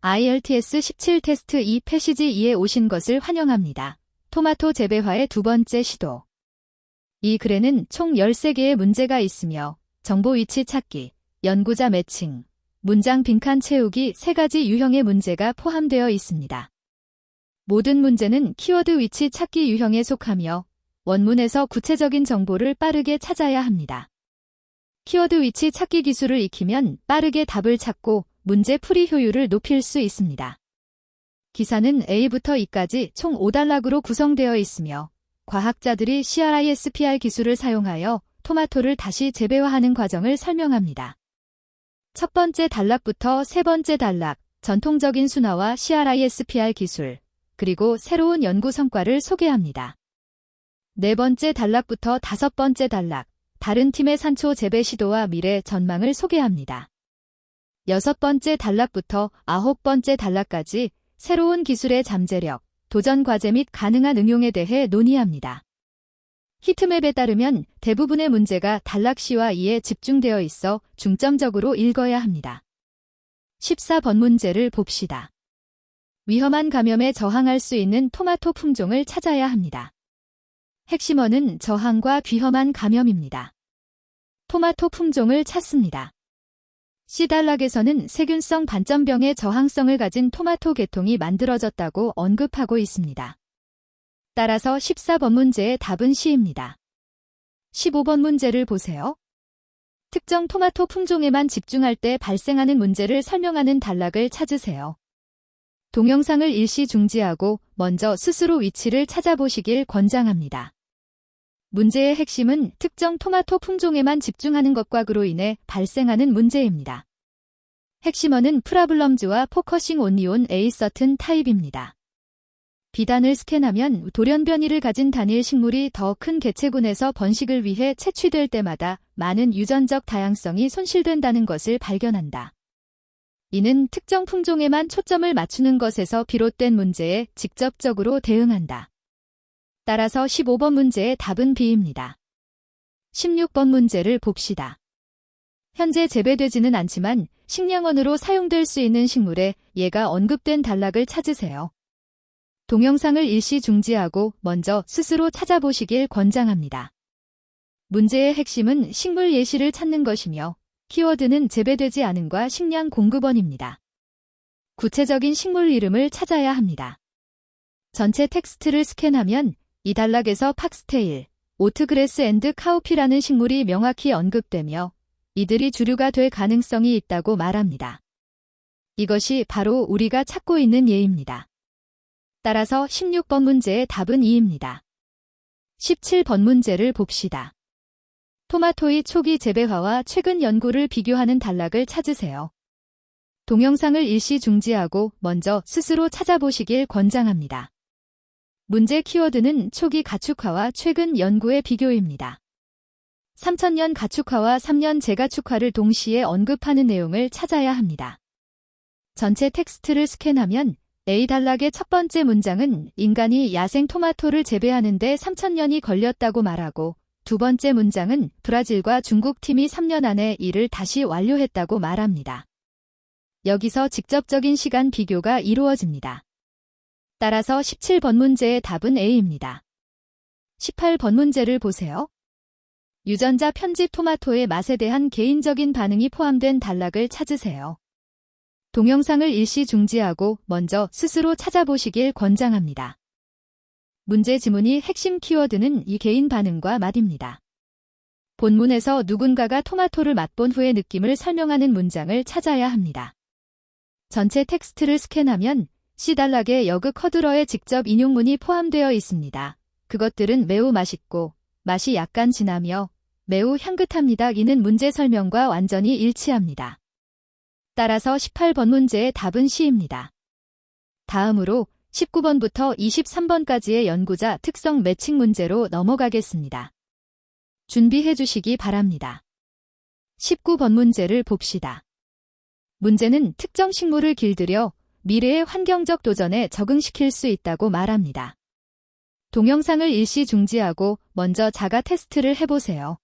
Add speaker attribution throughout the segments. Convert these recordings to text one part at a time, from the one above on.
Speaker 1: IELTS 17 테스트 2 패시지 2에 오신 것을 환영합니다. 토마토 재배화의 두 번째 시도. 이 글에는 총 13개의 문제가 있으며 정보 위치 찾기, 연구자 매칭, 문장 빈칸 채우기 3가지 유형의 문제가 포함되어 있습니다. 모든 문제는 키워드 위치 찾기 유형에 속하며 원문에서 구체적인 정보를 빠르게 찾아야 합니다. 키워드 위치 찾기 기술을 익히면 빠르게 답을 찾고 문제 풀이 효율을 높일 수 있습니다. 기사는 A부터 E까지 총 5단락으로 구성되어 있으며 과학자들이 CRISPR 기술을 사용하여 토마토를 다시 재배화하는 과정을 설명합니다. 첫 번째 단락부터 세 번째 단락, 전통적인 순화와 CRISPR 기술, 그리고 새로운 연구 성과를 소개합니다. 네 번째 단락부터 다섯 번째 단락, 다른 팀의 산초 재배 시도와 미래 전망을 소개합니다. 여섯 번째 단락부터 아홉 번째 단락까지 새로운 기술의 잠재력, 도전 과제 및 가능한 응용에 대해 논의합니다. 히트맵에 따르면 대부분의 문제가 단락 C와 E에 집중되어 있어 중점적으로 읽어야 합니다. 14번 문제를 봅시다. 위험한 감염에 저항할 수 있는 토마토 품종을 찾아야 합니다. 핵심어는 저항과 위험한 감염입니다. 토마토 품종을 찾습니다. C단락에서는 세균성 반점병의 저항성을 가진 토마토 계통이 만들어졌다고 언급하고 있습니다. 따라서 14번 문제의 답은 C입니다. 15번 문제를 보세요. 특정 토마토 품종에만 집중할 때 발생하는 문제를 설명하는 단락을 찾으세요. 동영상을 일시 중지하고 먼저 스스로 위치를 찾아보시길 권장합니다. 문제의 핵심은 특정 토마토 품종에만 집중하는 것과 그로 인해 발생하는 문제입니다. 핵심어는 프라블럼즈와 포커싱 온리 온 A certain 타입입니다. 비단을 스캔하면 돌연변이를 가진 단일 식물이 더 큰 개체군에서 번식을 위해 채취될 때마다 많은 유전적 다양성이 손실된다는 것을 발견한다. 이는 특정 품종에만 초점을 맞추는 것에서 비롯된 문제에 직접적으로 대응한다. 따라서 15번 문제의 답은 B입니다. 16번 문제를 봅시다. 현재 재배되지는 않지만 식량원으로 사용될 수 있는 식물에 얘가 언급된 단락을 찾으세요. 동영상을 일시 중지하고 먼저 스스로 찾아보시길 권장합니다. 문제의 핵심은 식물 예시를 찾는 것이며 키워드는 재배되지 않은과 식량 공급원입니다. 구체적인 식물 이름을 찾아야 합니다. 전체 텍스트를 스캔하면 이 단락에서 팍스테일, 오트그레스 앤드 카우피라는 식물이 명확히 언급되며 이들이 주류가 될 가능성이 있다고 말합니다. 이것이 바로 우리가 찾고 있는 예입니다. 따라서 16번 문제의 답은 E입니다. 17번 문제를 봅시다. 토마토의 초기 재배화와 최근 연구를 비교하는 단락을 찾으세요. 동영상을 일시 중지하고 먼저 스스로 찾아보시길 권장합니다. 문제 키워드는 초기 가축화와 최근 연구의 비교입니다. 3000년 가축화와 3년 재가축화를 동시에 언급하는 내용을 찾아야 합니다. 전체 텍스트를 스캔하면 A 단락의 첫 번째 문장은 인간이 야생 토마토를 재배하는데 3000년이 걸렸다고 말하고 두 번째 문장은 브라질과 중국 팀이 3년 안에 이를 다시 완료했다고 말합니다. 여기서 직접적인 시간 비교가 이루어집니다. 따라서 17번 문제의 답은 A입니다. 18번 문제를 보세요. 유전자 편집 토마토의 맛에 대한 개인적인 반응이 포함된 단락을 찾으세요. 동영상을 일시 중지하고 먼저 스스로 찾아보시길 권장합니다. 문제 지문이 핵심 키워드는 이 개인 반응과 맛입니다. 본문에서 누군가가 토마토를 맛본 후의 느낌을 설명하는 문장을 찾아야 합니다. 전체 텍스트를 스캔하면 C단락에 여그 커드러의 직접 인용문이 포함되어 있습니다. 그것들은 매우 맛있고 맛이 약간 진하며 매우 향긋합니다. 이는 문제 설명과 완전히 일치합니다. 따라서 18번 문제의 답은 C입니다. 다음으로 19번부터 23번까지의 연구자 특성 매칭 문제로 넘어가겠습니다. 준비해 주시기 바랍니다. 19번 문제를 봅시다. 문제는 특정 식물을 길들여 미래의 환경적 도전에 적응시킬 수 있다고 말합니다. 동영상을 일시 중지하고 먼저 자가 테스트를 해보세요.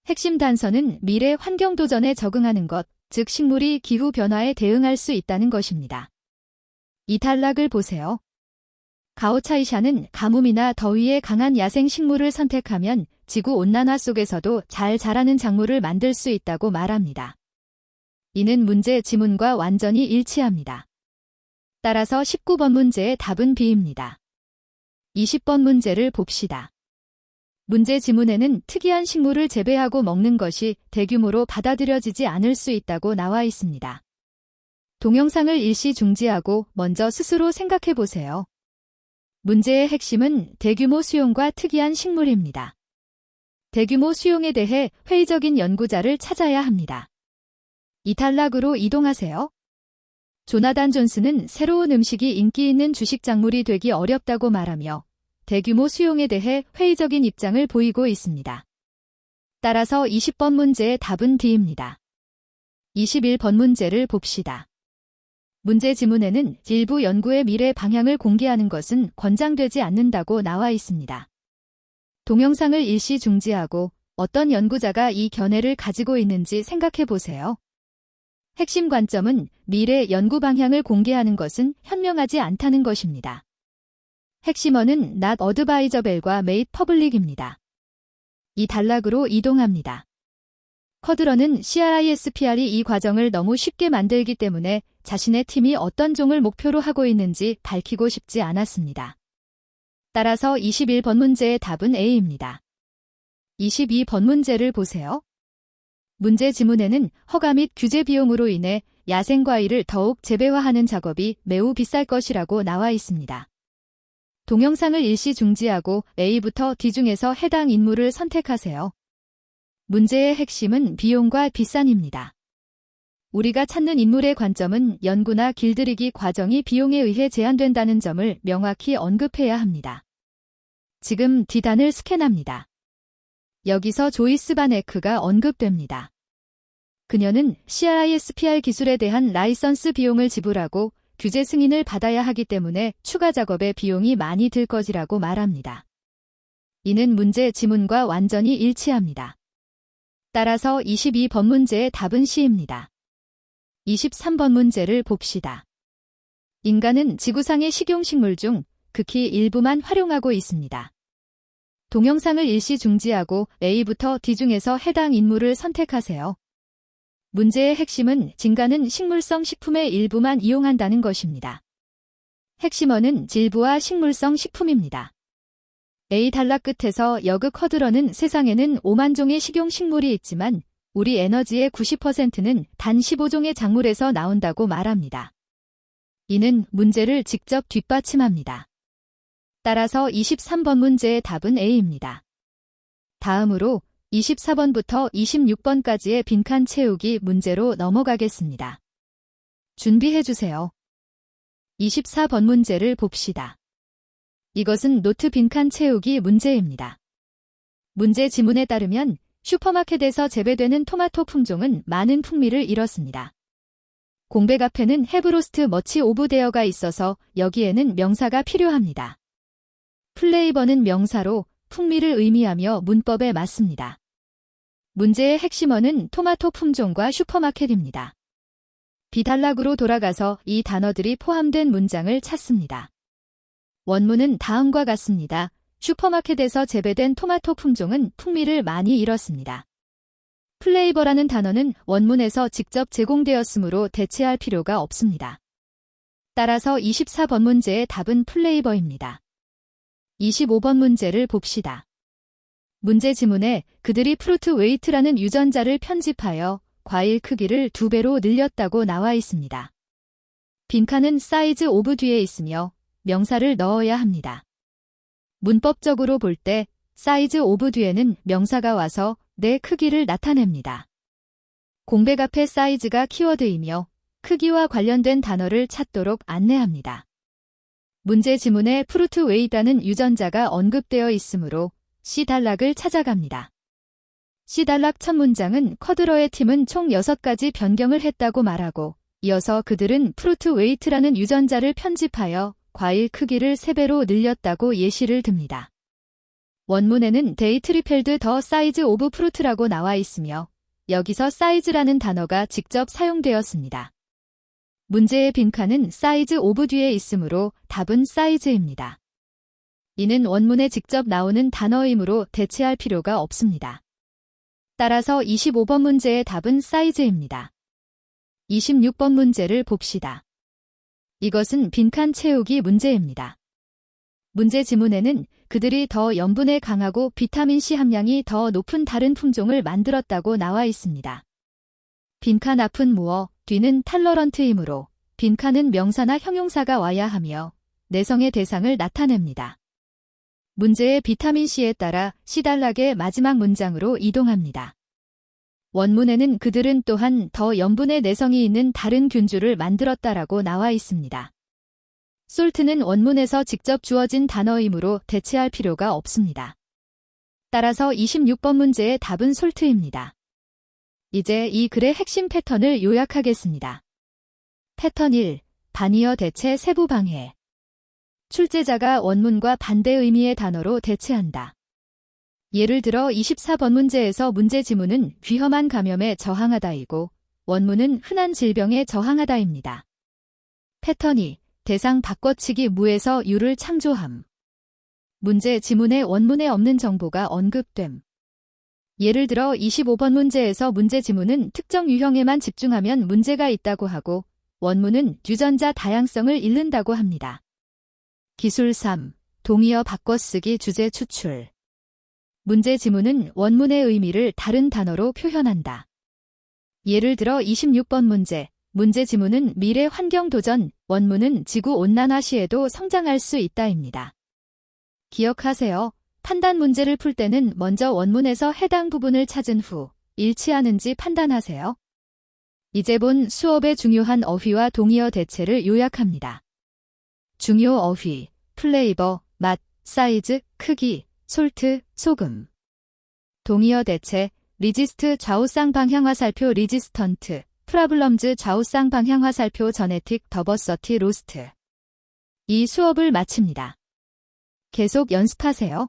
Speaker 1: 핵심 단서는 미래 환경 도전에 적응하는 것, 즉 식물이 기후 변화에 대응할 수 있다는 것입니다. 이 단락을 보세요. 가오차이샤는 가뭄이나 더위에 강한 야생 식물을 선택하면 지구온난화 속에서도 잘 자라는 작물을 만들 수 있다고 말합니다. 이는 문제 지문과 완전히 일치합니다. 따라서 19번 문제의 답은 B입니다. 20번 문제를 봅시다. 문제 지문에는 특이한 식물을 재배하고 먹는 것이 대규모로 받아들여지지 않을 수 있다고 나와 있습니다. 동영상을 일시 중지하고 먼저 스스로 생각해 보세요. 문제의 핵심은 대규모 수용과 특이한 식물입니다. 대규모 수용에 대해 회의적인 연구자를 찾아야 합니다. 이 단락으로 이동하세요. 조나단 존슨은 새로운 음식이 인기 있는 주식 작물이 되기 어렵다고 말하며 대규모 수용에 대해 회의적인 입장을 보이고 있습니다. 따라서 20번 문제의 답은 D입니다. 21번 문제를 봅시다. 문제 지문에는 일부 연구의 미래 방향을 공개하는 것은 권장되지 않는다고 나와 있습니다. 동영상을 일시 중지하고 어떤 연구자가 이 견해를 가지고 있는지 생각해 보세요. 핵심 관점은 미래 연구 방향을 공개하는 것은 현명하지 않다는 것입니다. 핵심어는 not advisable과 made public입니다. 이 단락으로 이동합니다. 커드런은 CRISPR이 이 과정을 너무 쉽게 만들기 때문에 자신의 팀이 어떤 종을 목표로 하고 있는지 밝히고 싶지 않았습니다. 따라서 21번 문제의 답은 A입니다. 22번 문제를 보세요. 문제 지문에는 허가 및 규제 비용으로 인해 야생과일을 더욱 재배화하는 작업이 매우 비쌀 것이라고 나와 있습니다. 동영상을 일시 중지하고 A부터 D 중에서 해당 인물을 선택하세요. 문제의 핵심은 비용과 비싼입니다. 우리가 찾는 인물의 관점은 연구나 길들이기 과정이 비용에 의해 제한된다는 점을 명확히 언급해야 합니다. 지금 D단을 스캔합니다. 여기서 조이스 바네크가 언급됩니다. 그녀는 CRISPR 기술에 대한 라이선스 비용을 지불하고 규제 승인을 받아야 하기 때문에 추가 작업에 비용이 많이 들 것이라고 말합니다. 이는 문제 지문과 완전히 일치합니다. 따라서 22번 문제의 답은 C입니다. 23번 문제를 봅시다. 인간은 지구상의 식용식물 중 극히 일부만 활용하고 있습니다. 동영상을 일시 중지하고 A부터 D 중에서 해당 인물을 선택하세요. 문제의 핵심은 진가는 식물성 식품의 일부만 이용한다는 것입니다. 핵심어는 질부와 식물성 식품입니다. A 단락 끝에서 여그 커드런은 세상에는 5만 종의 식용식물이 있지만 우리 에너지의 90%는 단 15종의 작물에서 나온다고 말합니다. 이는 문제를 직접 뒷받침합니다. 따라서 23번 문제의 답은 A입니다. 다음으로 24번부터 26번까지의 빈칸 채우기 문제로 넘어가겠습니다. 준비해주세요. 24번 문제를 봅시다. 이것은 노트 빈칸 채우기 문제입니다. 문제 지문에 따르면 슈퍼마켓에서 재배되는 토마토 품종은 많은 풍미를 잃었습니다. 공백 앞에는 헤브로스트 머치 오브 데어가 있어서 여기에는 명사가 필요합니다. 플레이버는 명사로 풍미를 의미하며 문법에 맞습니다. 문제의 핵심어는 토마토 품종과 슈퍼마켓입니다. B단락으로 돌아가서 이 단어들이 포함된 문장을 찾습니다. 원문은 다음과 같습니다. 슈퍼마켓에서 재배된 토마토 품종은 풍미를 많이 잃었습니다. 플레이버라는 단어는 원문에서 직접 제공되었으므로 대체할 필요가 없습니다. 따라서 24번 문제의 답은 플레이버입니다. 25번 문제를 봅시다. 문제 지문에 그들이 프루트 웨이트라는 유전자를 편집하여 과일 크기를 2배로 늘렸다고 나와 있습니다. 빈칸은 사이즈 오브 뒤에 있으며 명사를 넣어야 합니다. 문법적으로 볼 때 사이즈 오브 뒤에는 명사가 와서 내 크기를 나타냅니다. 공백 앞에 사이즈가 키워드이며 크기와 관련된 단어를 찾도록 안내합니다. 문제 지문에 프루트 웨이라는 유전자가 언급되어 있으므로 C단락을 찾아갑니다. C단락 첫 문장은 커드러의 팀은 총 6가지 변경을 했다고 말하고 이어서 그들은 프루트 웨이트라는 유전자를 편집하여 과일 크기를 3배로 늘렸다고 예시를 듭니다. 원문에는 They tripled the size of fruit라고 나와 있으며 여기서 사이즈라는 단어가 직접 사용되었습니다. 문제의 빈칸은 사이즈 오브 뒤에 있으므로 답은 사이즈입니다. 이는 원문에 직접 나오는 단어이므로 대체할 필요가 없습니다. 따라서 25번 문제의 답은 사이즈입니다. 26번 문제를 봅시다. 이것은 빈칸 채우기 문제입니다. 문제 지문에는 그들이 더 염분에 강하고 비타민C 함량이 더 높은 다른 품종을 만들었다고 나와 있습니다. 빈칸 앞은 무어, 뒤는 탈러런트이므로 빈칸은 명사나 형용사가 와야 하며 내성의 대상을 나타냅니다. 문제의 비타민C에 따라 시달락의 마지막 문장으로 이동합니다. 원문에는 그들은 또한 더 염분의 내성이 있는 다른 균주를 만들었다라고 나와 있습니다. 솔트는 원문에서 직접 주어진 단어이므로 대체할 필요가 없습니다. 따라서 26번 문제의 답은 솔트입니다. 이제 이 글의 핵심 패턴을 요약하겠습니다. 패턴 1. 반이어 대체 세부 방해. 출제자가 원문과 반대 의미의 단어로 대체한다. 예를 들어 24번 문제에서 문제 지문은 위험한 감염에 저항하다이고 원문은 흔한 질병에 저항하다입니다. 패턴 2. 대상 바꿔치기 무에서 유를 창조함. 문제 지문에 원문에 없는 정보가 언급됨. 예를 들어 25번 문제에서 문제 지문은 특정 유형에만 집중하면 문제가 있다고 하고 원문은 유전자 다양성을 잃는다고 합니다. 기술 3. 동의어 바꿔쓰기 주제 추출. 문제 지문은 원문의 의미를 다른 단어로 표현한다. 예를 들어 26번 문제 지문은 미래 환경 도전, 원문은 지구 온난화 시에도 성장할 수 있다입니다. 기억하세요. 판단 문제를 풀 때는 먼저 원문에서 해당 부분을 찾은 후 일치하는지 판단하세요. 이제 본 수업의 중요한 어휘와 동의어 대체를 요약합니다. 중요 어휘, 플레이버, 맛, 사이즈, 크기, 솔트, 소금. 동의어 대체, 리지스트 좌우쌍 방향 화살표 리지스턴트, 프라블럼즈 좌우쌍 방향 화살표 저네틱 더버서티 로스트. 이 수업을 마칩니다. 계속 연습하세요.